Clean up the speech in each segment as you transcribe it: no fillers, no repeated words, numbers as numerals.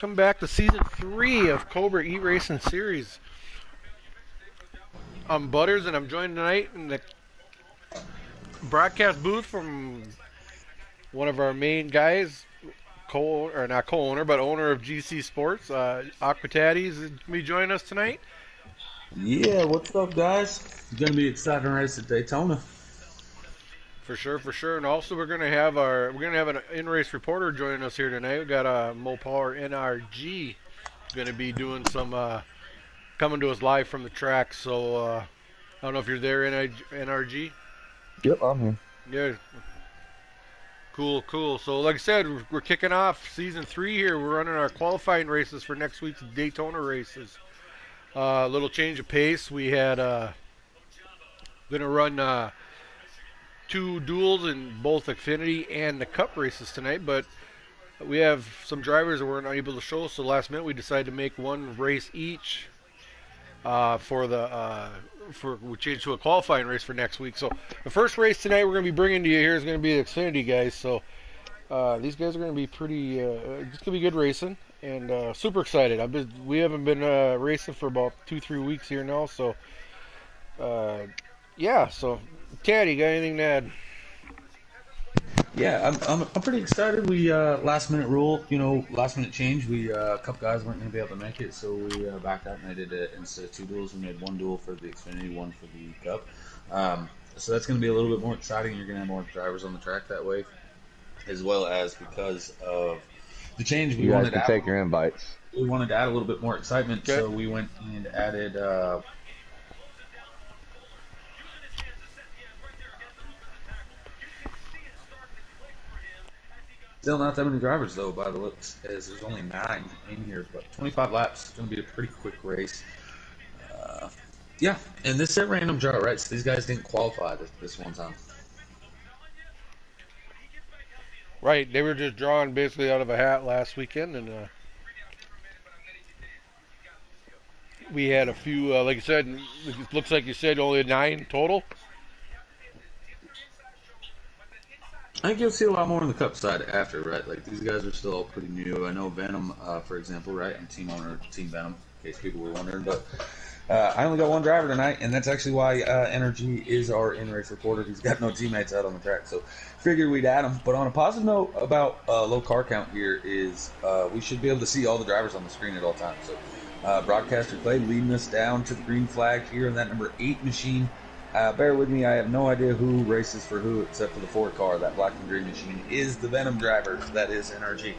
Welcome back to season 3 of Cobra E-Racing Series. I'm Butters, and I'm joined tonight in the broadcast booth from one of our main guys, or not co-owner, but owner of GC Sports, Aquataddy is going to be joining us tonight. Yeah, what's up, guys? It's gonna be exciting race at Daytona. For sure, for sure. And also we're gonna have an in-race reporter joining us here tonight. We got Mo Power NRG going to be doing some coming to us live from the track. So I don't know if you're there, NRG. Yep, I'm here. Yeah, cool, cool. So, like I said, we're kicking off season 3 here. We're running our qualifying races for next week's Daytona races. A little change of pace. We had going to run 2 duels in both Xfinity and the Cup races tonight, but we have some drivers that weren't able to show, so last minute we decided to make one race each for we changed to a qualifying race for next week. So the first race tonight we're going to be bringing to you here is going to be the Xfinity guys. So these guys are going to be pretty. It's going to be good racing, and super excited. We haven't been racing for about 2-3 weeks here now. So yeah. So Taddy, got anything to add? Yeah, I'm pretty excited. We last minute rule, last minute change. We a couple guys weren't gonna be able to make it, so we backed out and I did it instead of 2 duels. We made 1 duel for the Xfinity, 1 for the Cup. So that's gonna be a little bit more exciting. You're gonna have more drivers on the track that way, as well as because of the change. You guys can take your invites. We wanted to add a little bit more excitement, Okay. so we went and added. Still not that many drivers though, by the looks, as there's only 9 in here, but 25 laps. It's going to be a pretty quick race. Yeah, and this is a random draw, right? So these guys didn't qualify this one time. Right, they were just drawn basically out of a hat last weekend, and we had a few. Like I said, it looks like you said only 9 total. I think you'll see a lot more on the Cup side after, right? Like these guys are still pretty new. I know Venom, for example, right? I'm team owner of Team Venom, in case people were wondering. But I only got 1 driver tonight, and that's actually why Energy is our in-race reporter. He's got no teammates out on the track, so figured we'd add him. But on a positive note about low car count here is we should be able to see all the drivers on the screen at all times. So broadcaster Clay leading us down to the green flag here in that number 8 machine. Bear with me, I have no idea who races for who except for the Ford car. That black and green machine is the Venom driver. That is NRG.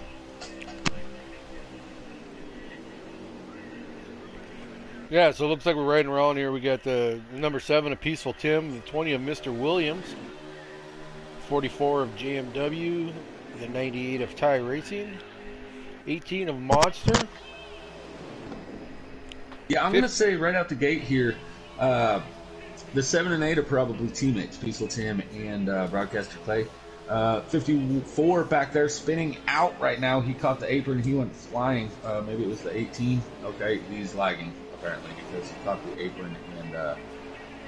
Yeah, so it looks like we're riding around here. We got the number 7 of Peaceful Tim, the 20 of Mr. Williams, 44 of JMW, the 98 of Ty Racing, 18 of Monster. Yeah, I'm going to say right out the gate here, the 7 and 8 are probably teammates, Peaceful Tim and broadcaster Clay. 54 back there spinning out right now. He caught the apron. He went flying. Maybe it was the 18. Okay, he's lagging apparently because he caught the apron. And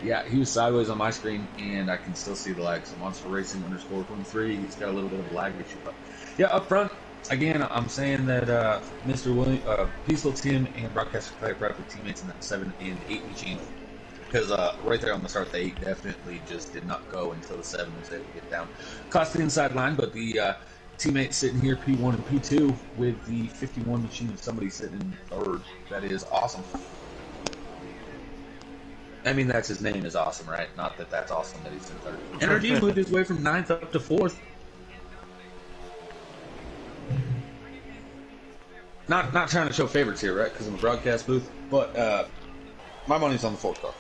yeah, he was sideways on my screen, and I can still see the lag. So Monster Racing _23. He's got a little bit of a lag issue. But yeah, up front, again, I'm saying that Mr. William, Peaceful Tim and broadcaster Clay are probably teammates in that 7 and 8 machine. Because right there on the start, the 8 definitely just did not go until the 7 was able to get down. Cost the inside line, but the teammates sitting here, P1 and P2, with the 51 machine and somebody sitting in 3rd. That is awesome. I mean, that's his name is awesome, right? Not that that's awesome that he's in 3rd. Energy moved his way from 9th up to 4th. Not trying to show favorites here, right? Because I'm a broadcast booth, but my money's on the Ford car.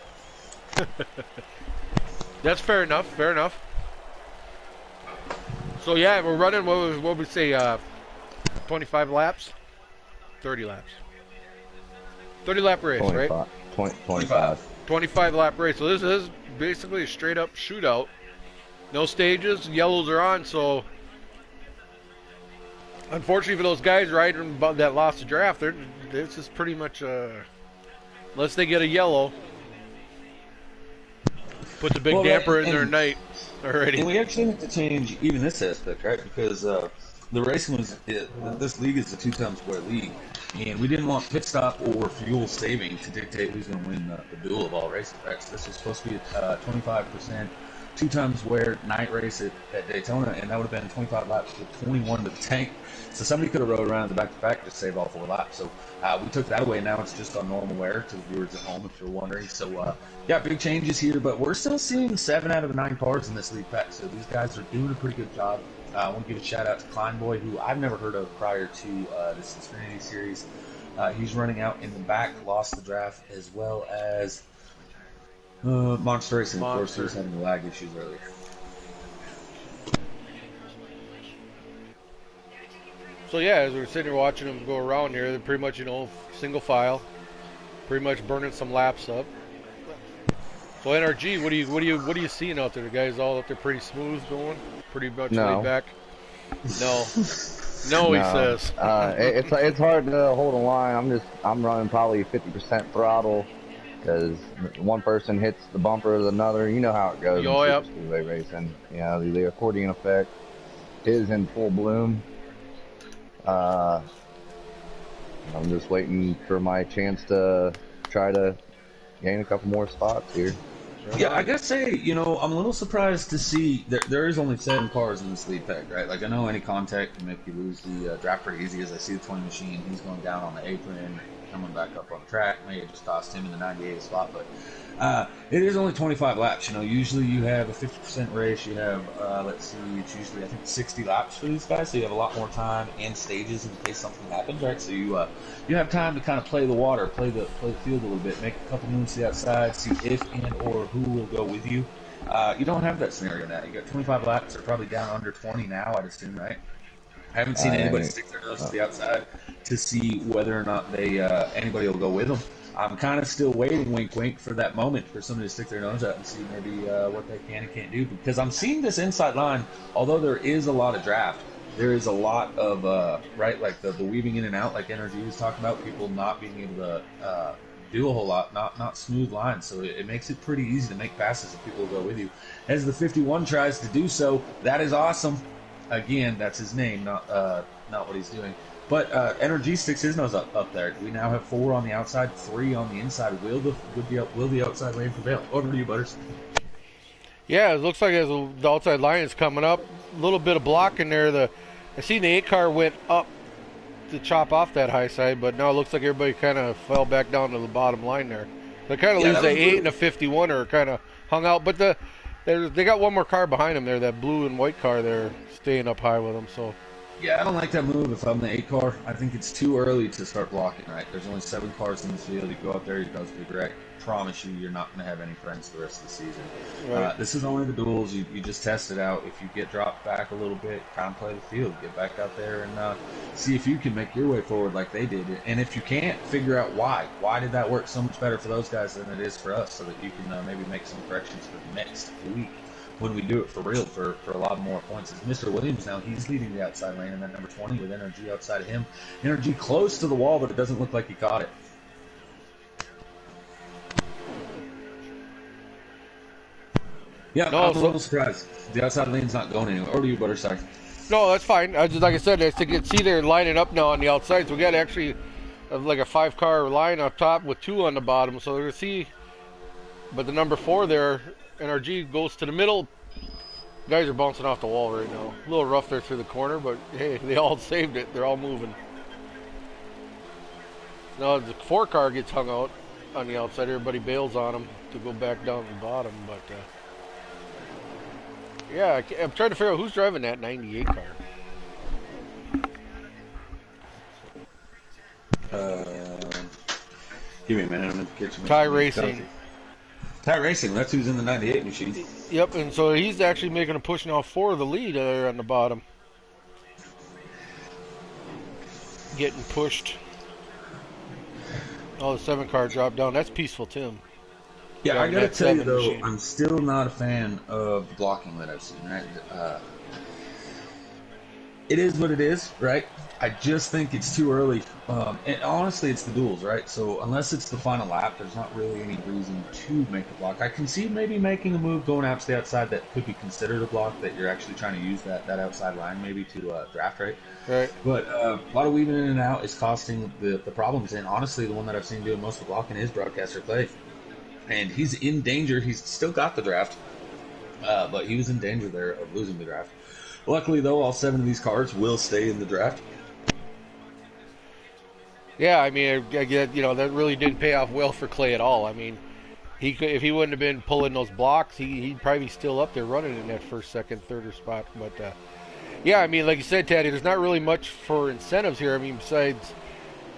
That's fair enough. Fair enough. So yeah, we're running. What would we say? 25 laps, 30 laps, 30 lap race, 25, right? 25. 25 lap race. So this is basically a straight up shootout. No stages. Yellows are on. So unfortunately for those guys riding that lost the draft, this is pretty much unless they get a yellow. Put the big damper in their night already. And we actually have to change even this aspect, right? Because the racing was this league is a 2 times square league, and we didn't want pit stop or fuel saving to dictate who's going to win the duel of all racing tracks. This was supposed to be a 25% 2 times wear night race at Daytona, and that would have been 25 laps with 21 to the tank. So somebody could have rode around the back to save all 4 laps. So we took that away. Now it's just on normal wear to the viewers at home, if you're wondering. So yeah, big changes here, but we're still seeing 7 out of the 9 cars in this league pack. So these guys are doing a pretty good job. I want to give a shout out to Kleinboy, who I've never heard of prior to this Xfinity series. He's running out in the back, lost the draft, as well as Monster Racing. Of course, he was having lag issues earlier. So yeah, as we're sitting here watching them go around here, they're pretty much, single file, pretty much burning some laps up. So NRG, what are you seeing out there? The guys all up there pretty smooth going, pretty much laid back. No, no, he says. It's hard to hold a line. I'm running probably 50% throttle because one person hits the bumper of another. You know how it goes. Oh, yep. Speedway racing. The accordion effect is in full bloom. I'm just waiting for my chance to try to gain a couple more spots here. Yeah, I gotta say, I'm a little surprised to see there is only 7 cars in this lead pack, right? Like, I know any contact can make you lose the draft pretty easy. As I see the 20 machine, he's going down on the apron, coming back up on the track. May have just tossed him in the 98 spot, but it is only 25 laps. Usually you have a 50% race. You have, it's usually, I think, 60 laps for these guys, so you have a lot more time and stages in case something happens, right? So you have time to kind of play the water, play the field a little bit, make a couple moves to the outside, see if and or who will go with you. You don't have that scenario now. You got 25 laps. They're probably down under 20 now, I'd assume, right? I haven't seen anybody stick their nose to the outside to see whether or not anybody will go with them. I'm kind of still waiting, wink, wink, for that moment for somebody to stick their nose out and see maybe what they can and can't do. Because I'm seeing this inside line, although there is a lot of draft, there is a lot of, like the weaving in and out, like NRG was talking about, people not being able to do a whole lot, not smooth lines. So it makes it pretty easy to make passes if people go with you. As the 51 tries to do so, that is awesome. Again, that's his name, not what he's doing. But NRG sticks his nose up there. We now have 4 on the outside, 3 on the inside. Will the outside lane prevail? Over to you, Butters. Yeah, it looks like as the outside line is coming up, a little bit of block in there. I seen the 8 car went up to chop off that high side, but now it looks like everybody kind of fell back down to the bottom line there. They kind of leaves the 8 and the 51 are kind of hung out, but they got one more car behind them there, that blue and white car there, staying up high with them. So. Yeah, I don't like that move if I'm the 8 car. I think it's too early to start blocking, right? There's only 7 cars in this field. You go up there, you go to the wreck. Promise you're not going to have any friends the rest of the season. Right. This is only the duels. You just test it out. If you get dropped back a little bit, kind of play the field. Get back out there and see if you can make your way forward like they did. And if you can't, figure out why. Why did that work so much better for those guys than it is for us, so that you can maybe make some corrections for the next week when we do it for real for a lot more points. As Mr. Williams now, he's leading the outside lane, and then number 20 with NRG outside of him. NRG close to the wall, but it doesn't look like he caught it. Yeah, no, I'm a little surprised. The outside lane's not going anywhere. Or do you, Butter? Sorry. No, that's fine. I just, like I said, I can see they're lining up now on the outside. So we got actually like a 5-car line up top with 2 on the bottom. So we're see, but the number 4 there, NRG goes to the middle. Guys are bouncing off the wall right now. A little rough there through the corner, but hey, they all saved it. They're all moving. Now the 4 car gets hung out on the outside. Everybody bails on them to go back down the bottom, but. Yeah, I'm trying to figure out who's driving that 98 car. Give me a minute. I'm going to get you. Ty Racing. Ty Racing, that's who's in the 98 machine. Yep, and so he's actually making a push now for the lead there on the bottom. Getting pushed. Oh, the 7 car dropped down. That's Peaceful Tim. Yeah, I gotta tell you though, machine. I'm still not a fan of the blocking that I've seen. Right? It is what it is, right? I just think it's too early. And honestly, it's the duels, right? So unless it's the final lap, there's not really any reason to make a block. I can see maybe making a move going out to the outside that could be considered a block, that you're actually trying to use that outside line maybe to draft, right? Right. But a lot of weaving in and out is costing the problems. And honestly, the one that I've seen doing most of the blocking is Broadcaster Clay. And he's in danger. He's still got the draft, but he was in danger there of losing the draft. Luckily, though, all 7 of these cars will stay in the draft. Yeah, I mean, I get, that really didn't pay off well for Clay at all. I mean, he could, if he wouldn't have been pulling those blocks, he'd probably be still up there running in that first, second, third spot. But yeah, I mean, like you said, Taddy, there's not really much for incentives here. I mean, besides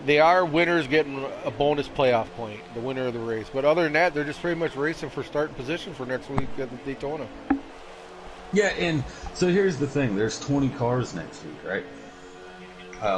they are winners getting a bonus playoff point, the winner of the race. But other than that, they're just pretty much racing for starting position for next week at the Daytona. Yeah, and so here's the thing. There's 20 cars next week, right?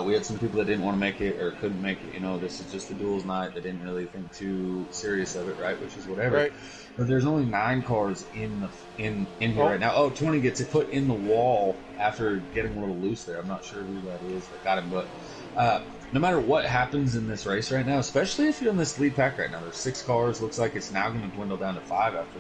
We had some people that didn't want to make it or couldn't make it. This is just the duels night. They didn't really think too serious of it, right? Which is whatever. Right. But there's only 9 cars in here right now. Oh, 20 gets it put in the wall after getting a little loose there. I'm not sure who that is that got him, but no matter what happens in this race right now, especially if you're in this lead pack right now, there's 6 cars. Looks like it's now going to dwindle down to 5 after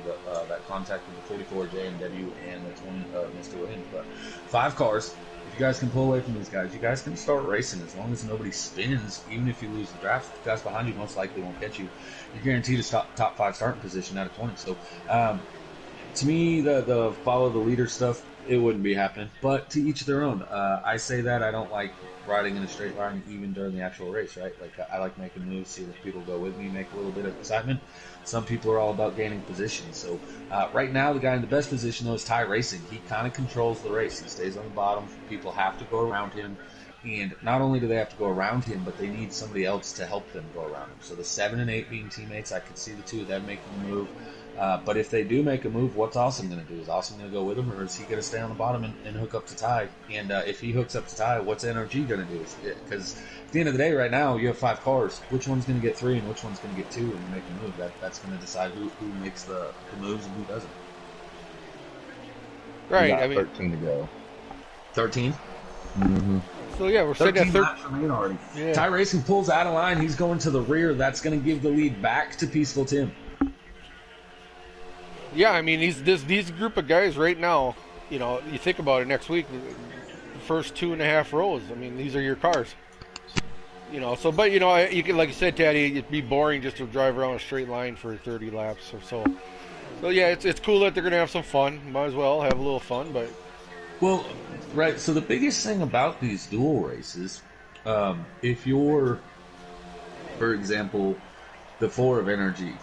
that contact with the 44 J&W and the 20 Mr. Williams. But 5 cars. If you guys can pull away from these guys, you guys can start racing as long as nobody spins. Even if you lose the draft, the guys behind you most likely won't catch you. You're guaranteed a top 5 starting position out of 20. So, to me, the follow the leader stuff, it wouldn't be happening. But to each their own. I say that I don't like riding in a straight line even during the actual race, right? Like I like making moves, see if people go with me, make a little bit of excitement. Some people are all about gaining position. So right now, the guy in the best position though is Ty Racing. He kind of controls the race. He stays on the bottom. People have to go around him. And not only do they have to go around him, but they need somebody else to help them go around him. So the 7 and 8 being teammates, I could see the 2 of them making a move. But if they do make a move, what's Austin going to do? Is Austin going to go with him, or is he going to stay on the bottom and hook up to Ty? And if he hooks up to Ty, what's NRG going to do? Because at the end of the day, right now, you have 5 cars. Which one's going to get 3 and which one's going to get 2 when you make a move? That's going to decide who makes the moves and who doesn't. Right. I mean, 13 to go. 13? Mm-hmm. So yeah, we're sitting at 13 already. Yeah. Ty Racing pulls out of line. He's going to the rear. That's going to give the lead back to Peaceful Tim. Yeah, I mean these group of guys right now, you think about it next week, the first 2.5 rows. I mean, these are your cars. So but you can, like you said, Taddy, it'd be boring just to drive around a straight line for 30 laps or so. So yeah, it's cool that they're gonna have some fun. Might as well have a little fun, but. Well, right. So the biggest thing about these dual races, if you're, for example, the 4 of Energy.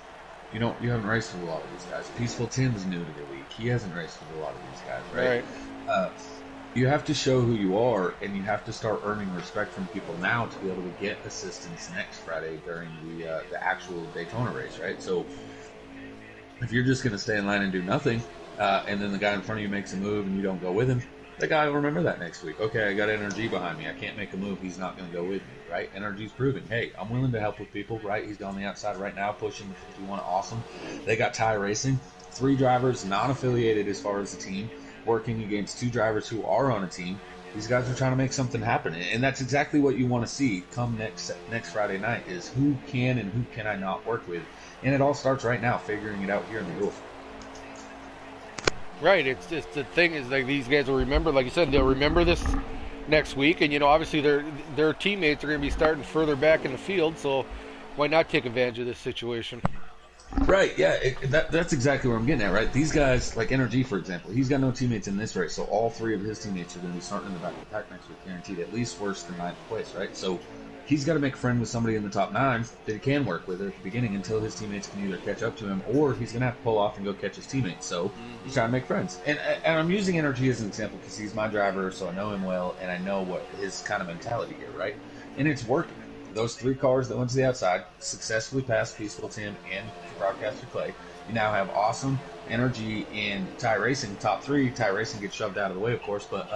You haven't raced with a lot of these guys. Peaceful Tim's new to the league. He hasn't raced with a lot of these guys, right? You have to show who you are, and you have to start earning respect from people now to be able to get assistance next Friday during the actual Daytona race, right? So if you're just going to stay in line and do nothing, and then the guy in front of you makes a move and you don't go with him, the guy will remember that next week. Okay, I got NRG behind me. I can't make a move. He's not going to go with me, right? NRG's proving, hey, I'm willing to help with people, right? He's on the outside right now pushing the 51 awesome. They got Ty Racing. 3 drivers non-affiliated as far as the team, working against 2 drivers who are on a team. These guys are trying to make something happen, and that's exactly what you want to see come next Friday night is who can and who can I not work with. And it all starts right now, figuring it out here in the duel. Right, it's just the thing is like these guys will remember, like you said, they'll remember this next week, and obviously their teammates are going to be starting further back in the field, so why not take advantage of this situation? Right, yeah, that's exactly where I'm getting at, right? These guys, like NRG, for example, he's got no teammates in this race, so all 3 of his teammates are going to be starting in the back of the pack next week, guaranteed, at least worse than 9th place, right? So he's got to make a friend with somebody in the top 9 that he can work with at the beginning until his teammates can either catch up to him or he's going to have to pull off and go catch his teammates. So he's trying to make friends. And I'm using NRG as an example because he's my driver, so I know him well, and I know what his kind of mentality here, right? And it's working. Those 3 cars that went to the outside successfully passed Peaceful Tim and Broadcaster Clay. You now have Awesome, NRG, and Ty Racing, top 3. Ty Racing gets shoved out of the way, of course, but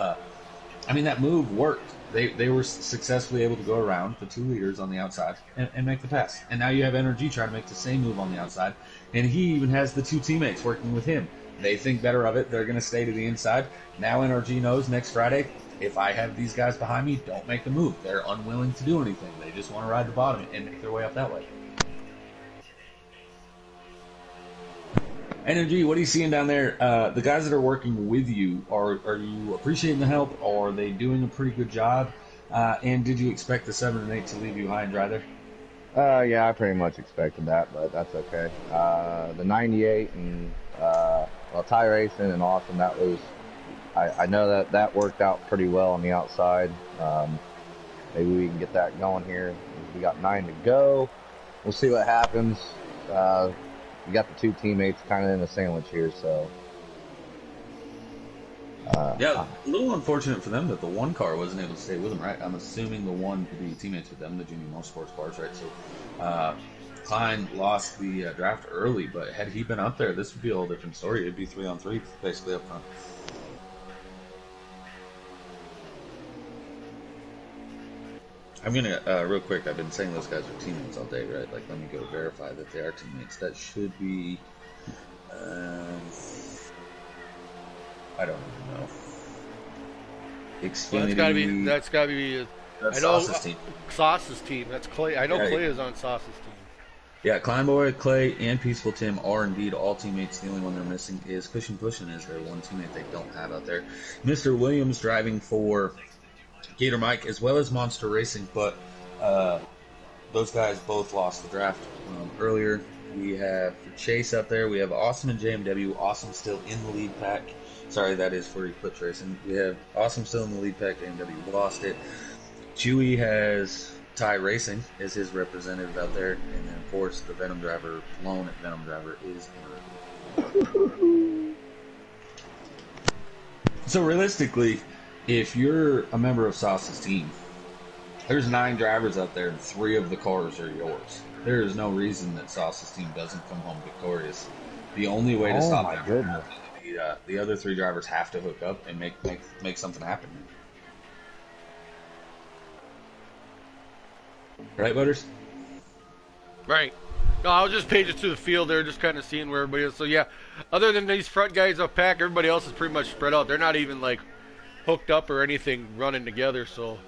I mean, that move worked. They were successfully able to go around the 2 leaders on the outside and make the pass. And now you have NRG trying to make the same move on the outside. And he even has the 2 teammates working with him. They think better of it. They're going to stay to the inside. Now NRG knows next Friday, if I have these guys behind me, don't make a move. They're unwilling to do anything. They just want to ride the bottom and make their way up that way. Energy, what are you seeing down there? The guys that are working with you, are you appreciating the help? Or are they doing a pretty good job? And did you expect the 7 and 8 to leave you high and dry there? Yeah, I pretty much expected that, but that's okay. The 98 and Ty Racing and Awesome, that was, I know that worked out pretty well on the outside. Maybe we can get that going here. We got 9 to go. We'll see what happens. We got the 2 teammates kind of in a sandwich here, so. Yeah, a little unfortunate for them that the 1 car wasn't able to stay with them, right? I'm assuming the 1 to be teammates with them, the Junior Motorsports cars, right? So Klein lost the draft early, but had he been up there, this would be a whole different story. It'd be 3-on-3 basically up front. I'm gonna real quick. I've been saying those guys are teammates all day, right? Like, let me go verify that they are teammates. That should be. I don't even know. Xfinity. Well, that's gotta be. That's I know Sauce's team. Sauce's team. That's Clay. I know Yeah, Clay is on Sauce's team. Yeah, Kleinboy, Clay, and Peaceful Tim are indeed all teammates. The only one they're missing is Cushion Pushin' is their 1 teammate they don't have out there. Mr. Williams driving for Gator Mike as well as Monster Racing, but those guys both lost the draft earlier. We have Chase out there. We have Awesome and JMW. Awesome still in the lead pack. Sorry, that is for Eclipse Racing. We have Awesome still in the lead pack. JMW lost it. Chewy has Ty Racing as his representative out there. And then, of course, the Venom driver, lone at Venom driver, is in. So, realistically, if you're a member of Sauce's team, there's 9 drivers out there and 3 of the cars are yours. There is no reason that Sauce's team doesn't come home victorious. The only way to stop that from happening, the other 3 drivers have to hook up and make something happen. Right, Butters? Right. No, I was just paging through the field there, just kind of seeing where everybody is. So yeah, other than these front guys up pack, everybody else is pretty much spread out. They're not even like hooked up or anything running together. So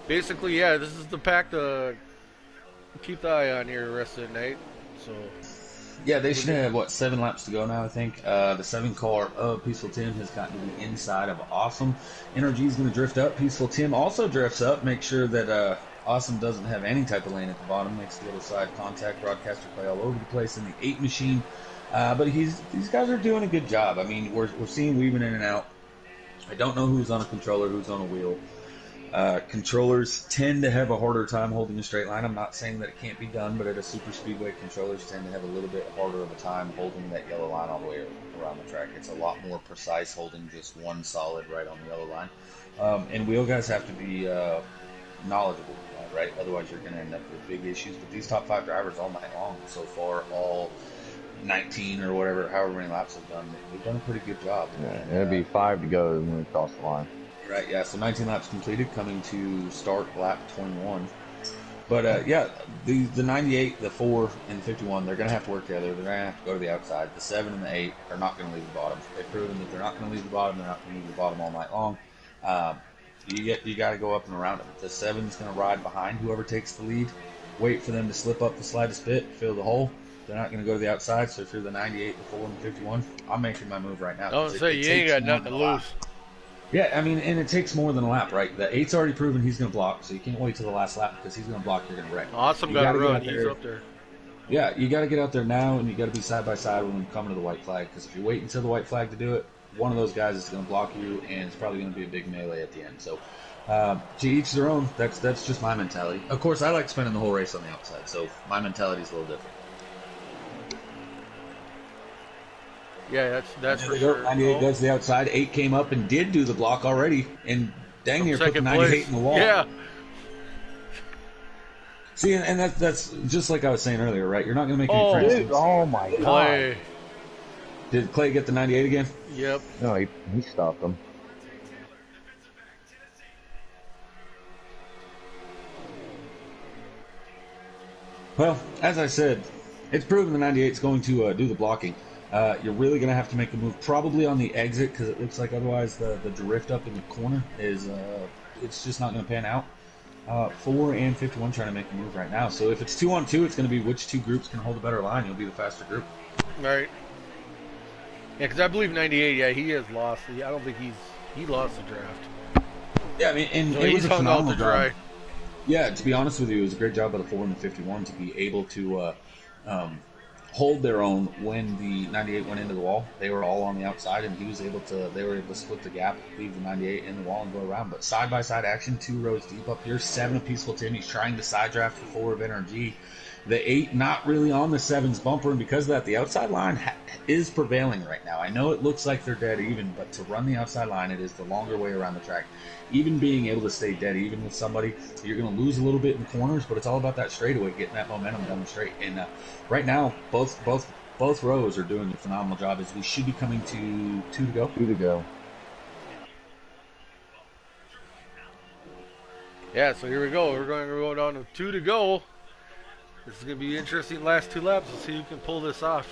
basically, yeah, this is the pack to keep the eye on here the rest of the night. So yeah, they should have 7 laps to go now. I think the 7 car of Peaceful Tim has gotten to the inside of Awesome. NRG is going to drift up. Peaceful Tim also drifts up. Make sure that Awesome doesn't have any type of lane at the bottom. Makes the other side contact. Broadcaster play all over the place in the 8 machine. But these guys are doing a good job. I mean, we're seeing weaving in and out. I don't know who's on a controller, who's on a wheel. Controllers tend to have a harder time holding a straight line. I'm not saying that it can't be done, but at a super speedway, controllers tend to have a little bit harder of a time holding that yellow line all the way around the track. It's a lot more precise holding just one solid right on the yellow line. And wheel guys have to be knowledgeable, right? Otherwise, you're going to end up with big issues. But these top 5 drivers all night long so far, all 19 or whatever, however many laps they've done, they've done a pretty good job. Yeah, it'll be 5 to go when we cross the line. Right, yeah, so 19 laps completed, coming to start lap 21. But, yeah, the 98, the 4, and the 51, they're going to have to work together. They're going to have to go to the outside. The 7 and the 8 are not going to leave the bottom. They've proven that they're not going to leave the bottom. They're not going to leave the bottom all night long. You got to go up and around them. The 7's going to ride behind whoever takes the lead, wait for them to slip up the slide to spit, fill the hole. They're not going to go to the outside, so if you're the 98, the 4, and the 51, I'm making my move right now. Don't say you ain't got nothing to lose. Yeah, I mean, and it takes more than a lap, right? The 8's already proven he's going to block, so you can't wait till the last lap because he's going to block, you're going to wreck. Awesome got to run. He's up there. Yeah, you got to get out there now, and you got to be side by side when you come to the white flag, because if you wait until the white flag to do it, one of those guys is going to block you, and it's probably going to be a big melee at the end. So, to each their own. That's just my mentality. Of course, I like spending the whole race on the outside, so my mentality is a little different. Yeah, that's for sure. 98 goes to the outside. 8 came up and did do the block already, and dang near put the 98 in the wall. Yeah. See, and that's just like I was saying earlier, right? You're not going to make any friends. Dude, oh my god. Clay. Did Clay get the 98 again? Yep. No, he stopped him. Well, as I said, it's proven the 98 is going to do the blocking. You're really going to have to make a move probably on the exit because it looks like otherwise the drift up in the corner is it's just not going to pan out. 4 and 51 trying to make a move right now. So if it's 2-on-2, it's going to be which two groups can hold a better line. You'll be the faster group. Right. Yeah, because I believe 98. Yeah, he has lost. I don't think he lost the draft. Yeah, I mean, and So it was he's a hung out phenomenal to job. dry. Yeah, to be honest with you, it was a great job by the 4 and the 51 to be able to hold their own when the 98 went into the wall. They were all on the outside, and they were able to split the gap, leave the 98 in the wall, and go around. But side by side action, 2 rows deep up here, 7 of Peaceful Tim. He's trying to side draft for 4 of NRG. The 8 not really on the 7's bumper, and because of that, the outside line is prevailing right now. I know it looks like they're dead even, but to run the outside line, it is the longer way around the track. Even being able to stay dead, even with somebody, you're going to lose a little bit in corners, but it's all about that straightaway, getting that momentum down the straight. And right now, both rows are doing a phenomenal job. As we should be coming to 2 to go. 2 to go. Yeah, so here we go. We're going to go down to 2 to go. This is going to be interesting last 2 laps. Let's see who can pull this off.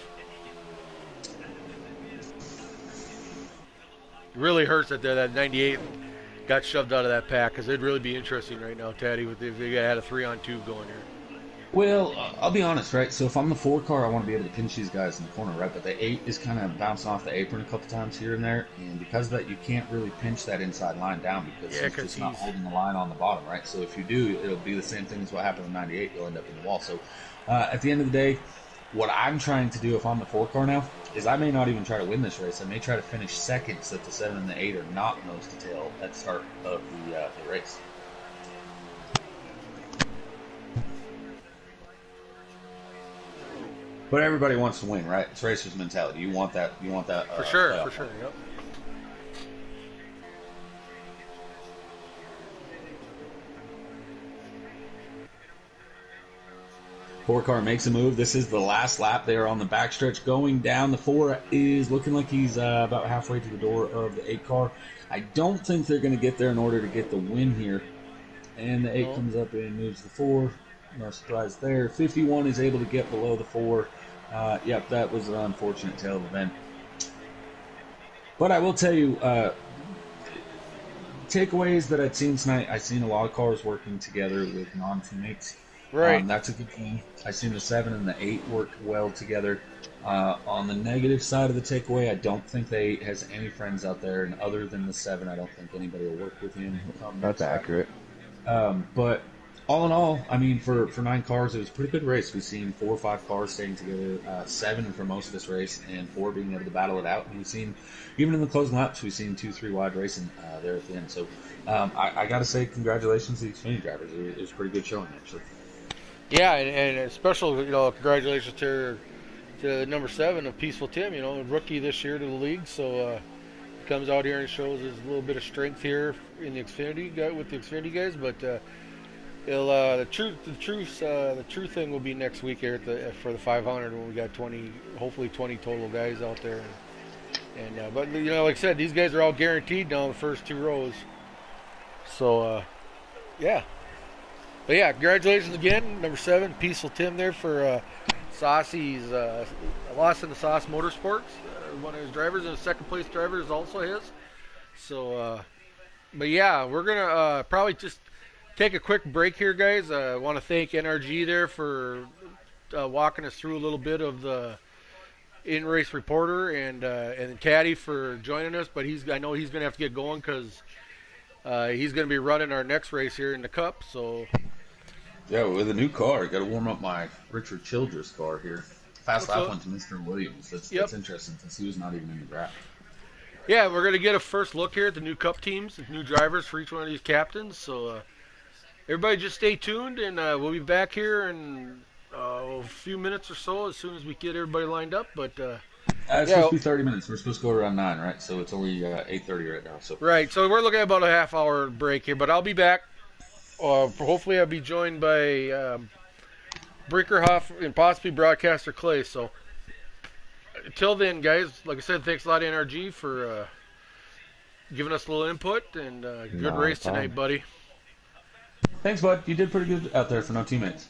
It really hurts that that 98 got shoved out of that pack because it'd really be interesting right now, Taddy, if they had a 3-on-2 going here. Well, I'll be honest, right? So if I'm the 4 car, I want to be able to pinch these guys in the corner, right? But the 8 is kind of bouncing off the apron a couple times here and there, and because of that, you can't really pinch that inside line down because he's just not holding the line on the bottom, right? So if you do, it'll be the same thing as what happened with 98. You'll end up in the wall. So at the end of the day, what I'm trying to do if I'm the 4 car now is I may not even try to win this race. I may try to finish second so that the 7 and the 8 are not nose to tail at the start of the race. But everybody wants to win, right? It's racer's mentality. You want that. For sure. Yep. Four car makes a move. This is the last lap. They are on the backstretch going down. The 4 is looking like he's about halfway to the door of the 8 car. I don't think they're going to get there in order to get the win here. And the 8 comes up and moves the 4. No surprise there. 51 is able to get below the 4. Yep, that was an unfortunate tail of event. But I will tell you, takeaways that I've seen tonight, I've seen a lot of cars working together with non-teammates. Right. That's a good thing. I've seen the 7 and the 8 work well together. On the negative side of the takeaway, I don't think they has any friends out there, and other than the 7, I don't think anybody will work with him. That's accurate. But all in all, I mean, for 9 cars, it was a pretty good race. We've seen 4 or 5 cars staying together, 7 for most of this race, and 4 being able to battle it out. And we've seen, even in the closing laps, we've seen 2-3 wide racing there at the end. So I got to say, congratulations to the Xfinty drivers. It was a pretty good showing, actually. Yeah, and a special, congratulations to number 7 of Peaceful Tim, rookie this year to the league. So he comes out here and shows his little bit of strength here in the Xfinity with the Xfinity guys. But the true thing will be next week here for the 500 when we got hopefully 20 total guys out there. And but like I said, these guys are all guaranteed now in the first 2 rows. So yeah. But yeah, congratulations again, number 7, Peaceful Tim there for Saucy's Lost in the Sauce Motorsports. One of his drivers, and the second place driver is also his. So, but yeah, we're gonna probably just take a quick break here, guys. I want to thank NRG there for walking us through a little bit of the in-race reporter, and Caddy for joining us. But I know he's gonna have to get going because he's gonna be running our next race here in the Cup. So. Yeah, with a new car, got to warm up my Richard Childress car here. Fast lap went to Mr. Williams. That's interesting since he was not even in the draft. Yeah, we're going to get a first look here at the new Cup teams, the new drivers for each one of these captains. So everybody just stay tuned, and we'll be back here in a few minutes or so as soon as we get everybody lined up. But it's supposed to be 30 minutes. We're supposed to go around 9, right? So it's only 8:30 right now. So right, so we're looking at about a half-hour break here, but I'll be back. Hopefully I'll be joined by Brinkerhoff and possibly broadcaster Clay. So until then, guys, like I said, thanks a lot to NRG for giving us a little input, and good race tonight, buddy. Thanks, bud. You did pretty good out there for no teammates.